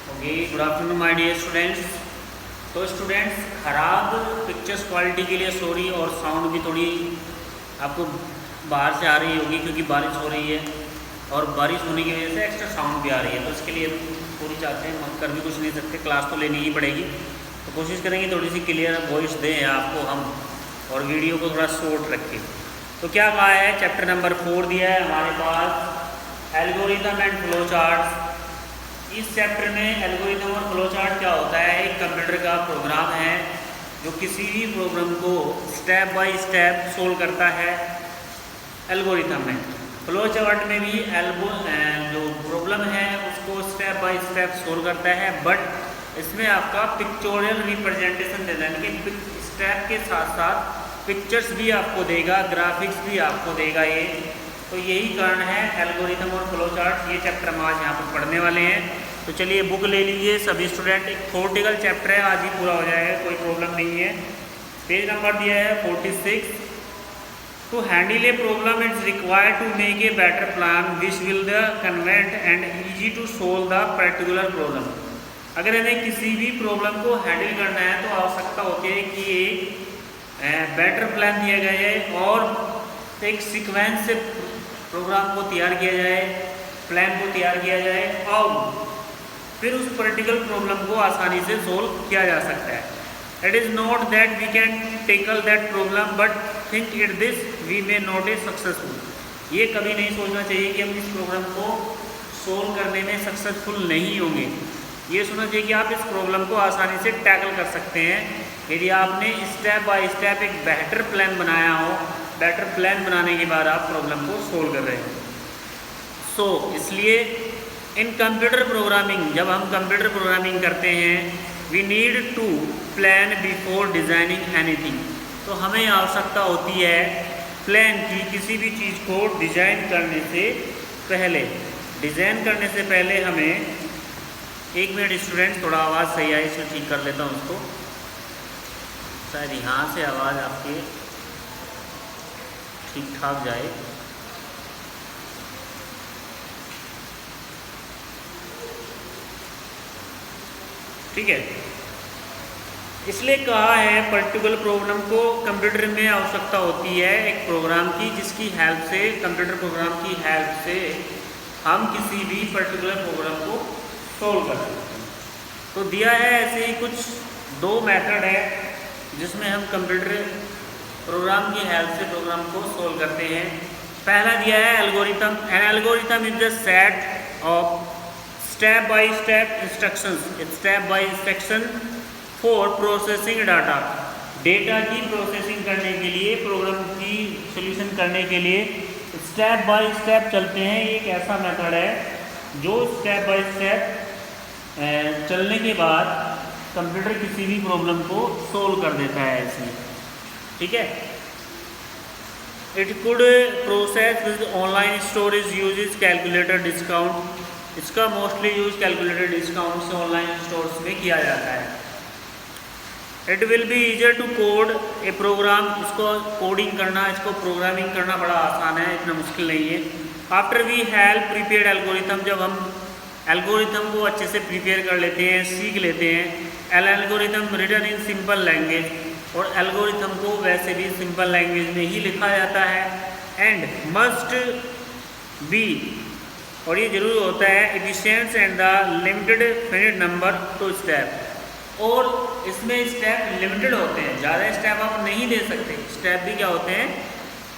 Okay, good afternoon my dear students. तो students, ख़राब pictures quality के लिए सॉरी, और साउंड भी थोड़ी आपको बाहर से आ रही होगी क्योंकि बारिश हो रही है, और बारिश होने की वजह से एक्स्ट्रा साउंड भी आ रही है। तो इसके लिए पूरी चाहते हैं, हम कर भी कुछ नहीं सकते, क्लास तो लेनी ही पड़ेगी। तो कोशिश करेंगे थोड़ी सी क्लियर वॉइस दें आपको हम, और वीडियो को थोड़ा शॉर्ट रखें। तो क्या कहा है, चैप्टर नंबर 4 दिया है हमारे पास, एल्गोरिथम एंड फ्लो चार्ट्स। इस चैप्टर में एल्गोरिथम और फ्लो चार्ट क्या होता है, एक कंप्यूटर का प्रोग्राम है जो किसी भी प्रोग्राम को स्टेप बाय स्टेप सोल्व करता है एल्गोरिथम में। फ्लो चार्ट में भी जो प्रॉब्लम है उसको स्टेप बाय स्टेप सोल्व करता है, बट इसमें आपका पिक्चोरियल रिप्रेजेंटेशन देता है, यानी स्टेप के साथ साथ पिक्चर्स भी आपको देगा, ग्राफिक्स भी आपको देगा ये। तो यही कारण है एल्गोरिथम और फ्लो चार्ट, ये चैप्टर हम आज यहाँ पर पढ़ने वाले हैं। तो चलिए बुक ले लीजिए सभी स्टूडेंट, एक थ्योरेटिकल चैप्टर है, आज ही पूरा हो जाएगा, कोई प्रॉब्लम नहीं है। पेज नंबर दिया है 46। To handle a problem it's required to make a better plan which will the convent and easy to solve the particular problem. अगर हमें किसी भी प्रॉब्लम को हैंडल करना है तो आवश्यकता होती है कि एक बेटर प्लान दिया गया है और एक सीक्वेंस से प्रोग्राम को तैयार किया जाए, प्लान को तैयार किया जाए, और फिर उस पर्टिकुलर प्रॉब्लम को आसानी से सोल्व किया जा सकता है। It is not that we can tackle that problem but think it this we may not a successful. ये कभी नहीं सोचना चाहिए कि हम इस प्रॉब्लम को सोल्व करने में सक्सेसफुल नहीं होंगे। ये सोचना चाहिए कि आप इस प्रॉब्लम को आसानी से टैकल कर सकते हैं यदि आपने स्टेप बाय स्टेप एक बेहतर प्लान बनाया हो। बेटर प्लान बनाने के बाद आप प्रॉब्लम को सोल्व कर रहे हो। इसलिए इन कंप्यूटर प्रोग्रामिंग, जब हम कंप्यूटर प्रोग्रामिंग करते हैं, we need to plan before designing anything. तो हमें आवश्यकता होती है प्लान की, किसी भी चीज़ को डिज़ाइन करने से पहले। डिज़ाइन करने से पहले हमें, एक मिनट स्टूडेंट, थोड़ा आवाज़ सही आई, इसको ठीक कर लेता हूँ उसको, शायद यहाँ से आवाज़ आपकी ठीक ठाक जाए। ठीक है, इसलिए कहा है पर्टिकुलर प्रॉब्लम को कंप्यूटर में आवश्यकता होती है एक प्रोग्राम की, जिसकी हेल्प से, कंप्यूटर प्रोग्राम की हेल्प से हम किसी भी पर्टिकुलर प्रोग्राम को सोल्व कर सकते हैं। तो दिया है ऐसे ही कुछ 2 मेथड है जिसमें हम कंप्यूटर प्रोग्राम की हेल्प से प्रोग्राम को सोल्व करते हैं। पहला दिया है algorithm. An algorithm is the set of step by step instruction for processing data. Data की प्रोसेसिंग करने के लिए, प्रोग्राम की सॉल्यूशन करने के लिए स्टेप बाय स्टेप चलते हैं। ये एक ऐसा मेथड है जो स्टेप बाय स्टेप चलने के बाद कंप्यूटर किसी भी प्रॉब्लम को सोल्व कर देता है इसमें। ठीक है, it could process with online storage uses calculator discount. इसका मोस्टली यूज कैलकुलेटर डिस्काउंट से ऑनलाइन स्टोर्स में किया जाता है। It will be easier to code a program. इसको कोडिंग करना, इसको प्रोग्रामिंग करना बड़ा आसान है, इतना मुश्किल नहीं है। After we help prepared algorithm, जब हम एल्गोरिथम को अच्छे से प्रिपेयर कर लेते हैं, सीख लेते हैं, algorithm written in simple language, और एल्गोरिथम को वैसे भी सिंपल लैंग्वेज में ही लिखा जाता है। एंड मस्ट बी, और ये जरूरी होता है, efficient and the limited finite number two step. और इसमें स्टेप लिमिटेड होते हैं, ज़्यादा स्टेप आप नहीं दे सकते। स्टेप भी क्या होते हैं,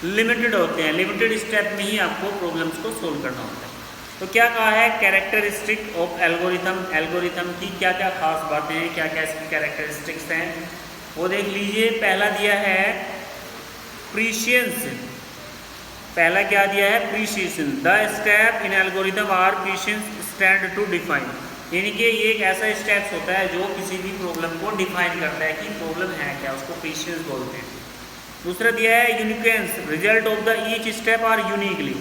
लिमिटेड होते हैं। लिमिटेड स्टेप में ही आपको प्रॉब्लम्स को सोल्व करना होता है। तो क्या कहा है, कैरेक्टरिस्टिक ऑफ एल्गोरिथम। एल्गोरिथम की क्या क्या खास बातें हैं, क्या क्या इसकी कैरेक्टरिस्टिक्स हैं, वो देख लीजिए। पहला दिया है प्रीसियंस। पहला क्या दिया है, precision. The step in algorithm are precisions stand to define, यानी कि ये एक ऐसा स्टेप्स होता है जो किसी भी प्रॉब्लम को डिफाइन करता है कि प्रॉब्लम है क्या, उसको प्रीसियंस बोलते हैं। दूसरा दिया है uniqueness. Result of the each step are uniquely,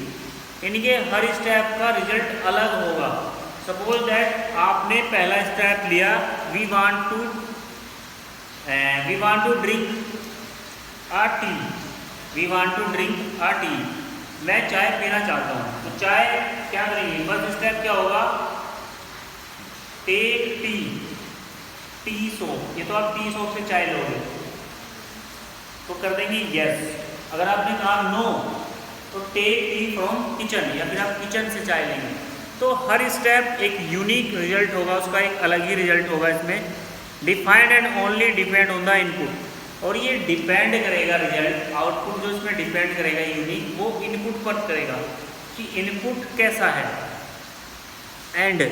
यानी कि हर स्टेप का रिजल्ट अलग होगा। सपोज दैट आपने पहला स्टेप लिया, we want to drink a tea, we want to drink a tea, मैं चाय पीना चाहता हूँ। तो चाय क्या करेंगे, फर्स्ट स्टेप क्या होगा, टेक टी सोप, ये तो आप टी सोप से चाय लोगे तो कर देंगे यस। अगर आपने कहा नो तो टेक टी फ्रॉम किचन, या फिर आप किचन से चाय लेंगे। तो हर स्टेप एक यूनिक रिजल्ट होगा, उसका एक अलग ही रिजल्ट होगा इसमें। Defined and only depend on the input, और ये डिपेंड करेगा रिजल्ट, आउटपुट जो इसमें डिपेंड करेगा यूनिक, वो इनपुट पर करेगा कि इनपुट कैसा है। And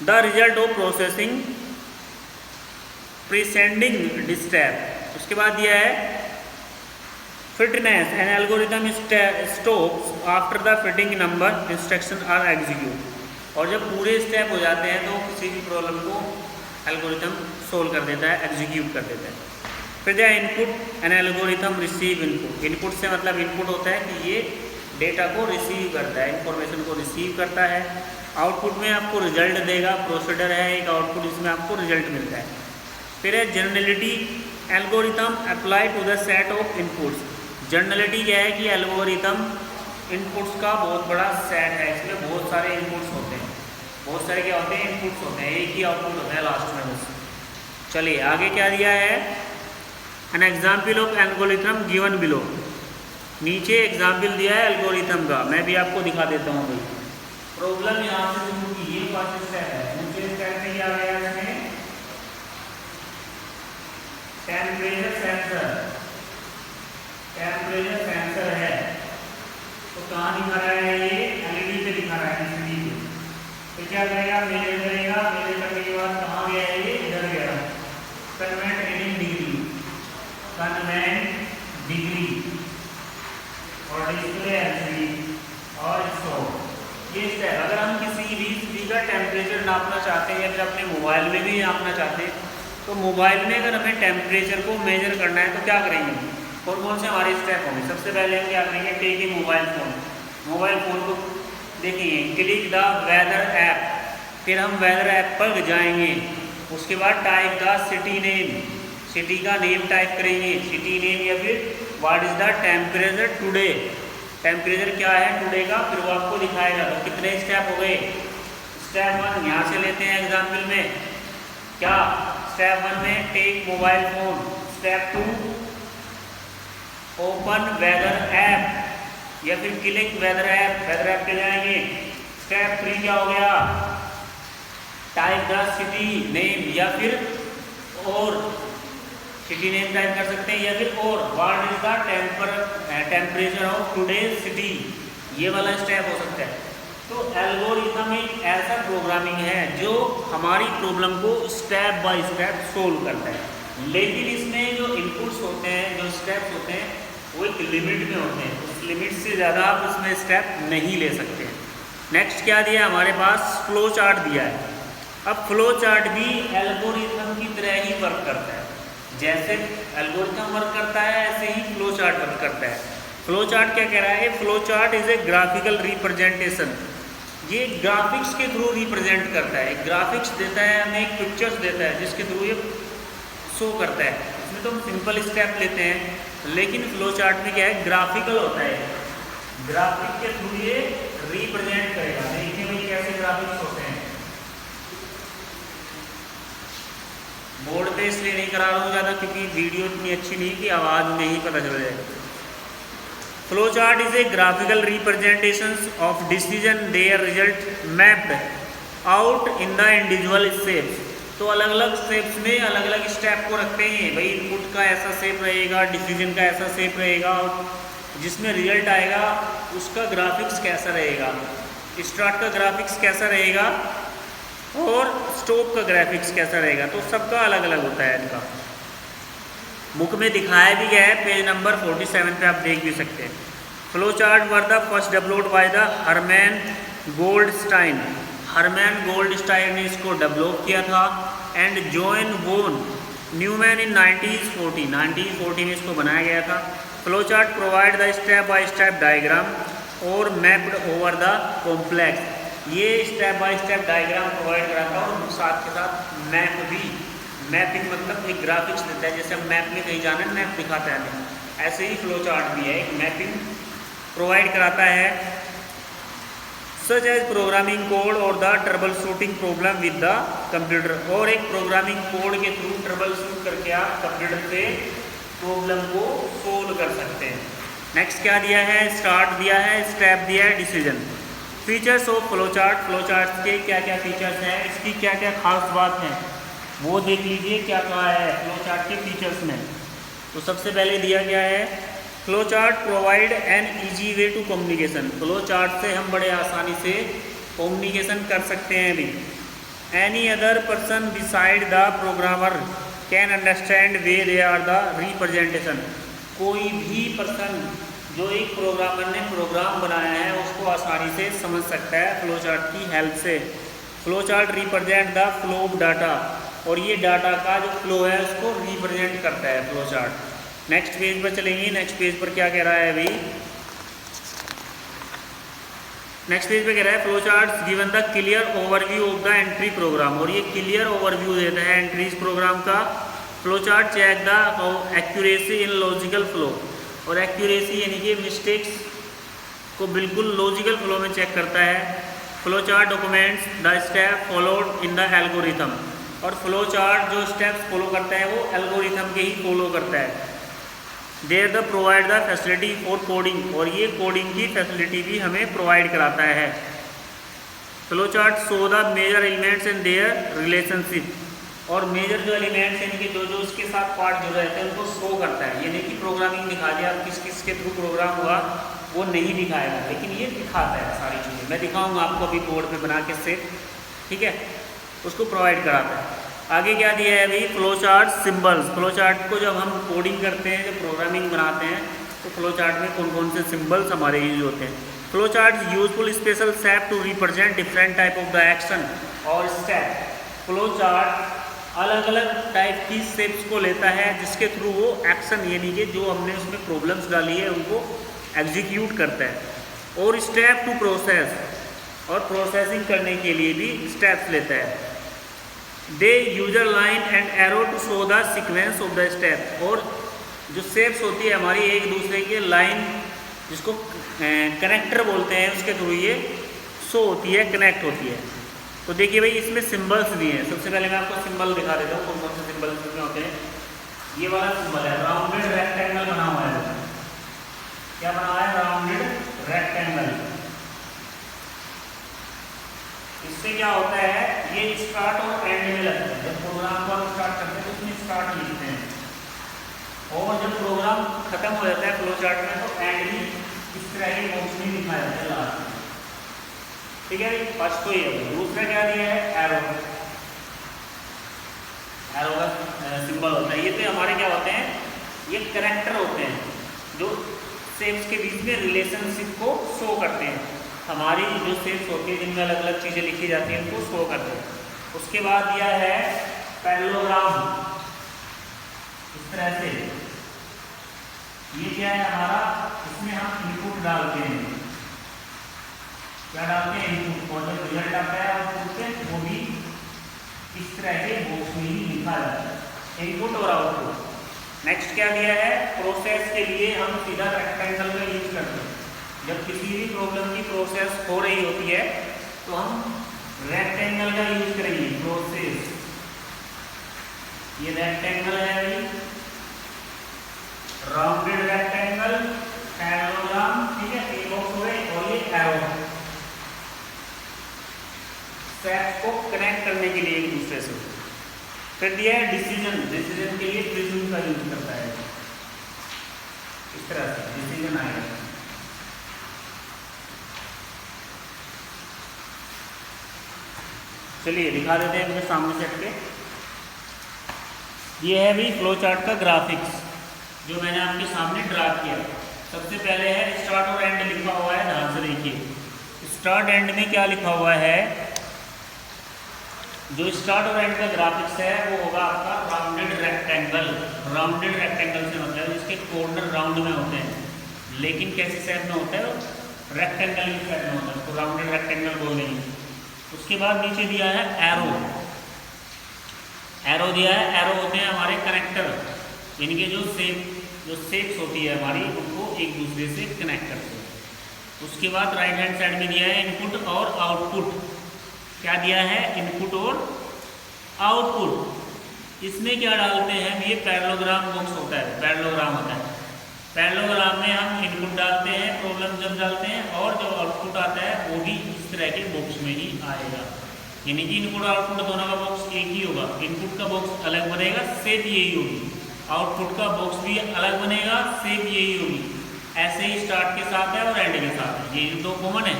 the result of processing preceding step, उसके बाद यह है finiteness and algorithm stops after the finite number instruction are execute. और जब पूरे स्टेप हो जाते हैं तो किसी भी प्रॉब्लम को एल्गोरिथम सोल्व कर देता है, एग्जीक्यूट कर देता है। फिर जो input and algorithm receive input, input से मतलब इनपुट होता है कि ये डेटा को रिसीव करता है, इंफॉर्मेशन को रिसीव करता है। आउटपुट में आपको रिजल्ट देगा, प्रोसीडर है एक आउटपुट, इसमें आपको रिजल्ट मिलता है। फिर है generality algorithm apply to the set of inputs. Generality क्या है कि एल्गोरिथम इनपुट्स का बहुत बड़ा सेट है, इसमें बहुत सारे इनपुट्स होते हैं, बहुत सारे क्या होते हैं इनपुट्स होते हैं, एक ही आउटपुट होता है लास्ट में बस। चलिए आगे क्या दिया है, an example of algorithm given below. नीचे एग्जाम्पल दिया है एल्गोरिथम का, मैं भी आपको दिखा देता हूँ भाई। प्रॉब्लम यहाँ से शुरू की, ये फर्स्ट स्टेप है, दूसरे स्टेप में क्या गया इसमें टेम्परेचर सेंसर, टेम्परेचर सेंसर है तो कहाँ दिखा रहा है, ये एलईडी पे दिखा रहा है, एलईडी पे। तो क्या करेगा, मेजर करेगा, मेजर करने के बाद कहाँ गया है, ये इधर गया, convent reading degree, convent degree और डिस्प्ले एलसीडी और स्टॉप। ये स्टेप, अगर हम किसी भी चीज़ का टेम्परेचर नापना चाहते हैं या फिर अपने मोबाइल में भी नापना चाहते हैं, तो मोबाइल में अगर हमें टेम्परेचर को मेजर करना है तो क्या करेंगे, कौन से हमारे स्टेप होंगे। सबसे पहले हम क्या करेंगे, take a mobile phone, mobile phone को देखेंगे, क्लिक द वेदर ऐप, फिर हम वेदर ऐप पर जाएंगे। उसके बाद type the city name, city का नेम टाइप करेंगे, सिटी नेम, या फिर what is the temperature today, temperature क्या है टुडे का, फिर वो आपको दिखाएगा। तो कितने स्टेप हो गए, स्टेप 1 यहाँ से लेते हैं एग्जाम्पल में, क्या स्टेप 1 में take mobile phone, step 2 open weather app या फिर क्लिक वेदर ऐप पे जाएंगे। स्टेप 3 क्या हो गया, टाइप द सिटी नेम, या फिर और सिटी नेम टाइप कर सकते हैं, या फिर और what is the temperature of today's city, ये वाला स्टेप हो सकता है। तो एल्गोरिथम एक ऐसा प्रोग्रामिंग है जो हमारी प्रॉब्लम को स्टेप बाय स्टेप सोल्व करता है, लेकिन इसमें जो इनपुट्स होते हैं, जो स्टेप्स होते हैं, वो एक लिमिट में होते हैं, उस लिमिट से ज़्यादा आप उसमें स्टेप नहीं ले सकते। नेक्स्ट क्या दिया हमारे पास, फ्लो चार्ट दिया है। अब फ्लो चार्ट भी एल्गोरिथम की तरह ही वर्क करता है, जैसे एल्गोरिथम वर्क करता है ऐसे ही फ्लो चार्ट वर्क करता है। फ्लो चार्ट क्या कह रहा है, flow chart is a graphical representation, ये ग्राफिक्स के थ्रू रिप्रेजेंट करता है, एक ग्राफिक्स देता है हमें, एक पिक्चर्स देता है जिसके थ्रू ये शो करता है। इसमें तो हम सिंपल स्टेप लेते हैं, लेकिन फ्लो चार्ट में क्या है, ग्राफिकल होता है, ग्राफिक के थ्रू ये रिप्रेजेंट करेगा। देखिए भाई कैसे ग्राफिक्स होते हैं, बोर्ड पे इसलिए नहीं करा रहा हूँ ज़्यादा क्योंकि वीडियो इतनी अच्छी नहीं कि आवाज़ में ही पता चल जाए। Flow chart is a graphical representations of decision there result mapped out in the individual steps. तो अलग अलग स्टेप्स में अलग अलग स्टेप को रखते हैं, भाई इनपुट का ऐसा शेप रहेगा, डिसीजन का ऐसा शेप रहेगा, और जिसमें रिजल्ट आएगा उसका ग्राफिक्स कैसा रहेगा, स्टार्ट का ग्राफिक्स कैसा रहेगा और स्टॉप का ग्राफिक्स कैसा रहेगा। तो सबका अलग अलग होता है इनका। बुक में दिखाया भी गया है, पेज नंबर 47 पे आप देख भी सकते हैं। Flow chart were the first developed by the Herman Goldstine, Herman Goldstine ने इसको डेवलप किया था, and John von Neumann in 1940 में इसको बनाया गया था। Flow chart provide the step by step diagram और मैप्ड ओवर द कॉम्प्लेक्स, ये step by step diagram provide कराता है और साथ के साथ मैप भी, मैपिंग मतलब एक ग्राफिक्स देता है, जैसे हम मैप में कहीं जाना है मैप दिखाता है हमें, ऐसे ही फ्लो चार्ट भी है, एक मैपिंग प्रोवाइड कराता है। सच एज प्रोग्रामिंग कोड और the trouble shooting problem with the computer, और एक प्रोग्रामिंग कोड के थ्रू ट्रबल शूट करके आप कंप्यूटर से प्रॉब्लम को सोल्व कर सकते हैं। नेक्स्ट क्या दिया है, स्टार्ट दिया है, स्टेप दिया है, decision. Features of flow chart, flow chart के क्या क्या फीचर्स हैं, इसकी क्या क्या खास बात है वो देख लीजिए क्या कहा है फ्लो चार्ट के फीचर्स में। तो सबसे पहले दिया गया है flow chart provide an easy way to communication. Flow chart से हम बड़े आसानी से कम्युनिकेशन कर सकते हैं भी। Any other person beside the programmer can understand way they are the representation. कोई भी पर्सन जो एक प्रोग्रामर ने प्रोग्राम बनाया है उसको आसानी से समझ सकता है फ्लो चार्ट की हेल्प से। Flow chart represent the flow of data, और ये डाटा का जो फ्लो है उसको रिप्रेजेंट करता है फ्लो चार्ट। नेक्स्ट पेज पर चलेंगे, नेक्स्ट पेज पर क्या कह रहा है अभी, नेक्स्ट पेज पे कह रहा है flow chart given the clear overview of the entry program, और ये क्लियर ओवरव्यू देता है एंट्रीज प्रोग्राम का। Flow chart check the accuracy in logical flow, और एक्यूरेसी यानी कि मिस्टेक्स को बिल्कुल लॉजिकल फ्लो में चेक करता है। Flow chart documents the step followed in the algorithm, और फ्लो चार्ट जो स्टेप्स फॉलो करता है वो एल्गोरिथम के ही फॉलो करता है। There the provide the facility for coding, और ये कोडिंग की फैसिलिटी भी हमें प्रोवाइड कराता है। Flow chart show the major elements and their relationship, और मेजर जो एलिमेंट्स यानी कि जो जो उसके साथ पार्ट जुड़े रहते हैं उनको शो करता है। यानी कि प्रोग्रामिंग दिखा दिया किस किस के थ्रू प्रोग्राम हुआ वो नहीं दिखाएगा, लेकिन ये दिखाता है सारी चीज़ें। मैं दिखाऊंगा आपको अभी बोर्ड पे बना के सेट, ठीक है, उसको प्रोवाइड कराता है। आगे क्या दिया है अभी, flow chart symbols. Flow chart को जब हम कोडिंग करते हैं, जब प्रोग्रामिंग बनाते हैं, तो फ्लो चार्ट में कौन कौन से सिंबल्स हमारे यूज होते हैं। Flow chart useful special step to represent different type of the action और स्टेप। फ्लो चार्ट अलग अलग टाइप की स्टेप्स को लेता है जिसके थ्रू वो एक्शन यानी कि जो हमने उसमें प्रॉब्लम्स डाली है उनको एग्जीक्यूट करता है। और स्टेप टू प्रोसेस, और प्रोसेसिंग करने के लिए भी स्टेप्स लेता है। They user line and arrow to show the sequence of the step, और जो स्टेप्स होती है हमारी एक दूसरे के लाइन जिसको कनेक्टर बोलते हैं उसके थ्रू ये शो होती है, कनेक्ट होती है। तो देखिए भाई इसमें सिंबल्स भी हैं। सबसे पहले मैं आपको सिंबल दिखा देता हूँ कौन कौन से सिंबल इसमें होते हैं। ये वाला सिंबल है राउंडेड रेक्टेंगल बना हुआ है। क्या बना हुआ है, राउंडेड रेक्टेंगल। इससे क्या होता है, ये स्टार्ट और एंड में लगता है। जब प्रोग्राम को हम स्टार्ट करते हैं तो उसमें स्टार्ट लिखते हैं, और जब प्रोग्राम खत्म हो जाता है फ्लो चार्ट में तो एंड भी इस तरह के बॉक्स में लिखा जाता है लास्ट में, ठीक है। फर्स्ट तो ये, दूसरा क्या दिया है, एरो। एरो का सिंबल होता है। ये तो हमारे क्या होते हैं, ये कनेक्टर होते हैं जो शेप्स के बीच में रिलेशनशिप को शो करते हैं। हमारी जो शेप्स होती है जिनमें अलग अलग चीज़ें लिखी जाती हैं उनको शो करते हैं। उसके बाद दिया है पैरेललोग्राम, इस तरह से। ये क्या है हमारा, इसमें हम इनपुट डालते हैं। क्या डालते हैं, इनपुट, और जब रिजल्ट आता है आउटपुट पे वो भी इस तरह के बॉक्स में ही लिखा जाता है, इनपुट और आउटपुट। नेक्स्ट क्या दिया है, प्रोसेस के लिए हम सीधा रेक्टेंगल का यूज करते हैं। जब किसी भी प्रॉब्लम की प्रोसेस हो रही होती है तो हम रेक्टेंगल का यूज करेंगे, प्रोसेस। ये रेक्टेंगल है अभी, राउंडेड रेक्टेंगल, पैरेललोग्राम, ठीक है, एक बॉक्स हो गए, और ये एरो। स्टेप्स को कनेक्ट करने के लिए एक दूसरे से। फिर दिया है डिसीजन। डिसीजन के लिए प्रिज्म का यूज करता है, इस तरह से डिसीजन आएगा। चलिए दिखा देते हैं मेरे सामने सेट के। ये है भी फ्लो चार्ट का ग्राफिक्स जो मैंने आपके सामने ड्रा किया। सबसे पहले है स्टार्ट और एंड लिखा हुआ है, ध्यान से देखिए। स्टार्ट एंड में क्या लिखा हुआ है, जो स्टार्ट और एंड का ग्राफिक्स है वो होगा आपका राउंडेड रेक्टेंगल। राउंडेड रेक्टेंगल से मतलब इसके कॉर्नर राउंड में होते हैं, लेकिन कैसी शेप में होता है, रेक्टेंगल की शेप में होता है, तो राउंडेड रेक्टेंगल बोल देंगे। उसके बाद नीचे दिया है एरो। एरो दिया है, एरो होते हैं हमारे कनेक्टर, यानी कि जो शेप्स होती है हमारी उनको एक दूसरे से कनेक्ट करते हैं। उसके बाद राइट हैंड साइड में दिया है इनपुट और आउटपुट। क्या दिया है? इनपुट और आउटपुट। इसमें क्या डालते हैं? ये पैरेललोग्राम बॉक्स होता है, पैरेललोग्राम होता है। पैरेललोग्राम में हम इनपुट डालते हैं, प्रॉब्लम जब डालते हैं, और जो आउटपुट आता है वो भी इस तरह के बॉक्स में ही आएगा। यानी कि इनपुट और आउटपुट दोनों का बॉक्स एक ही होगा। इनपुट का बॉक्स अलग बनेगा, शेप यही होगी। आउटपुट का बॉक्स भी अलग बनेगा, शेप यही होगी। ऐसे ही स्टार्ट के साथ है और एंड के साथ है, ये दो कॉमन है।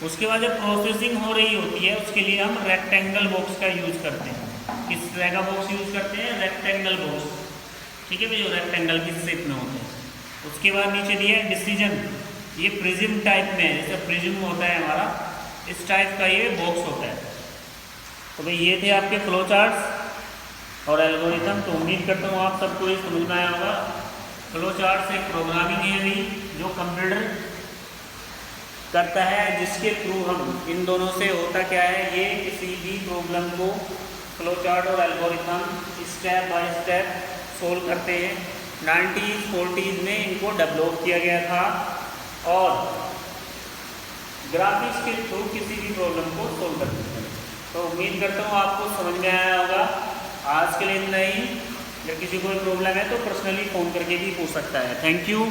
उसके बाद जब प्रोसेसिंग हो रही होती है उसके लिए हम रेक्टेंगल बॉक्स का यूज करते हैं। किस तरह का बॉक्स यूज करते हैं? Rectangle box. ठीक है भाई, जो रेक्टेंगल की शेप में होते हैं। उसके बाद नीचे दिया है डिसीजन। ये प्रिज्म टाइप में है, जैसे प्रिज्म होता है हमारा, इस टाइप का ये बॉक्स होता है। तो भाई ये थे आपके फ्लो चार्ट्स और एल्गोरिथम। तो उम्मीद करता हूँ आप सबको ये समझ में आया होगा। फ्लो चार्ट्स एक प्रोग्रामिंग है अभी जो कंप्यूटर करता है, जिसके थ्रू हम इन दोनों से होता क्या है, ये किसी भी प्रॉब्लम को फ्लो चार्ट और algorithm step by step solve करते हैं। 90s 40s में इनको डेवलप किया गया था और ग्राफिक्स के थ्रू किसी भी प्रॉब्लम को सोल्व करते हैं। तो उम्मीद करता हूँ आपको समझ में आया होगा। आज के लिए इतना ही। अगर किसी को प्रॉब्लम है तो पर्सनली फ़ोन करके भी पूछ सकता है। Thank you.